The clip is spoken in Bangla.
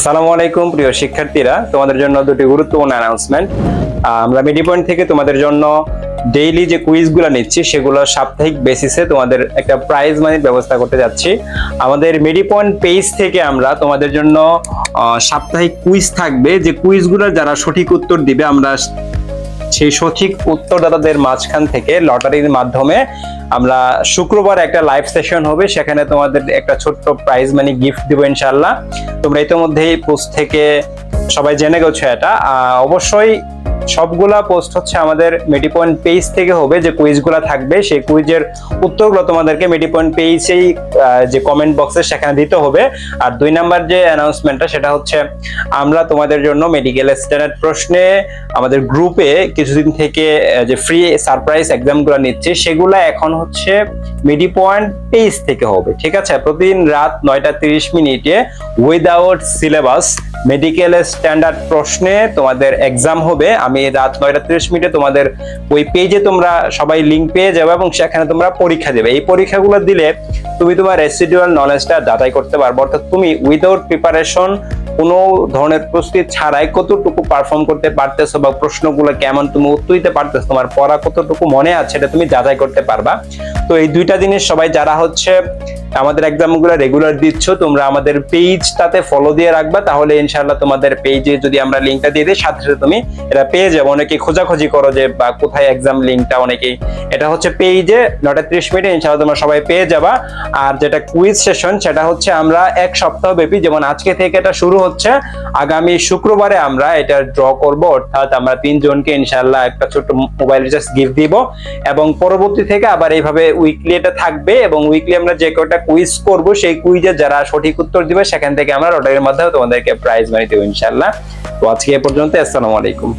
আসসালামু আলাইকুম প্রিয় শিক্ষার্থীরা, তোমাদের জন্য দুটি গুরুত্বপূর্ণ অ্যানাউন্সমেন্ট। আমরা মিডি পয়েন্ট থেকে তোমাদের জন্য ডেইলি যে কুইজগুলো নিচ্ছি সেগুলো সাপ্তাহিক বেসিসে তোমাদের একটা প্রাইজ মানির ব্যবস্থা করতে যাচ্ছি। আমাদের মিডি পয়েন্ট পেজ থেকে আমরা তোমাদের জন্য সাপ্তাহিক কুইজ থাকবে, যে কুইজগুলো যারা সঠিক উত্তর দিবে আমরা সেই সঠিক উত্তরদাতাদের মাঝখান থেকে লটারির মাধ্যমে আমরা শুক্রবার একটা লাইভ সেশন হবে, সেখানে তোমাদের একটা ছোট্ট প্রাইজ মানি গিফট দিব ইনশাআল্লাহ। তোমরা ইতিমধ্যেই পোস্ট থেকে সবাই জেনে গেছো এটা। অবশ্যই সবগুলা পোস্ট হচ্ছে আমাদের মিডি পয়েন্ট পেজ থেকে হবে, যে কুইজগুলো থাকবে সেই কুইজের উত্তরগুলো তোমাদেরকে মিডি পয়েন্ট পেজেই যে কমেন্ট বক্সে সেখানে দিতে হবে। আর 2 নাম্বার যে অ্যানাউন্সমেন্টটা সেটা হচ্ছে আমরা তোমাদের জন্য মেডিকেল স্ট্যান্ডার্ড প্রশ্নে আমাদের গ্রুপে কিছুদিন থেকে যে ফ্রি সারপ্রাইজ এক্সামগুলো নিচ্ছি সেগুলো এখন হচ্ছে মিডি পয়েন্ট পেজ থেকে হবে, ঠিক আছে? প্রতিদিন রাত 9:30 উইদাউট সিলেবাস মেডিকেল স্ট্যান্ডার্ড প্রশ্নে তোমাদের এক্সাম হবে। আমি রাত 9:30 তোমাদের ওই পেজে তোমরা সবাই লিংক পেয়ে যাবে এবং সেখানে তোমরা পরীক্ষা দেবে। এই পরীক্ষাগুলো দিলে তুমি তোমার রেসিডুয়াল নলেজটা যাচাই করতে পারবে, অর্থাৎ তুমি উইদাউট প্রিপারেশন কোনো ধরনের প্রস্তুতি ছাড়াই কতটুকু পারফর্ম করতে পারতেছো বা প্রশ্নগুলো কেমন তুমি উত্তর দিতে পারতেছো, তোমার পড়া কতটুকু মনে আছে এটা তুমি যাচাই করতে পারবা। তো এই দুইটা জিনিস সবাই যারা হচ্ছে আমাদের এক্সামগুলো রেগুলার দিচ্ছ তোমরা আমাদের পেজটাতে ফলো দিয়ে রাখবা, তাহলে ইনশাআল্লাহ তোমাদের পেজে যদি আমরা লিংকটা দিয়ে দিই সাথে সাথে তুমি এটা পেয়ে যাবে। অনেকেই খোঁজাখুঁজি করো যে বা কোথায় এক্সাম লিংকটা, অনেকেই এটা হচ্ছে পেজে 9:30 ইনশাআল্লাহ তোমরা সবাই পেয়ে যাবা। আর যেটা কুইজ সেশন সেটা হচ্ছে আমরা এক সপ্তাহ ব্যাপী, যেমন আজকে থেকে এটা শুরু হচ্ছে, আগামী শুক্রবারে আমরা এটা ড্র করব, অর্থাৎ আমরা 3 জনকে ইনশাআল্লাহ একটা ছোট্ট মোবাইল রিচার্জ গিফট দিব এবং পরবর্তী থেকে আবার এইভাবে উইকলি এটা থাকবে এবং উইকলি আমরা যে কয়টা কুইজ করব সেই কুইজে যারা সঠিক উত্তর দিবে সেখান থেকে আমরা লটারির মাধ্যমে তোমাদেরকে প্রাইজ মানি দেব ইনশাআল্লাহ। তো আজকে এ পর্যন্ত, আসসালামু আলাইকুম।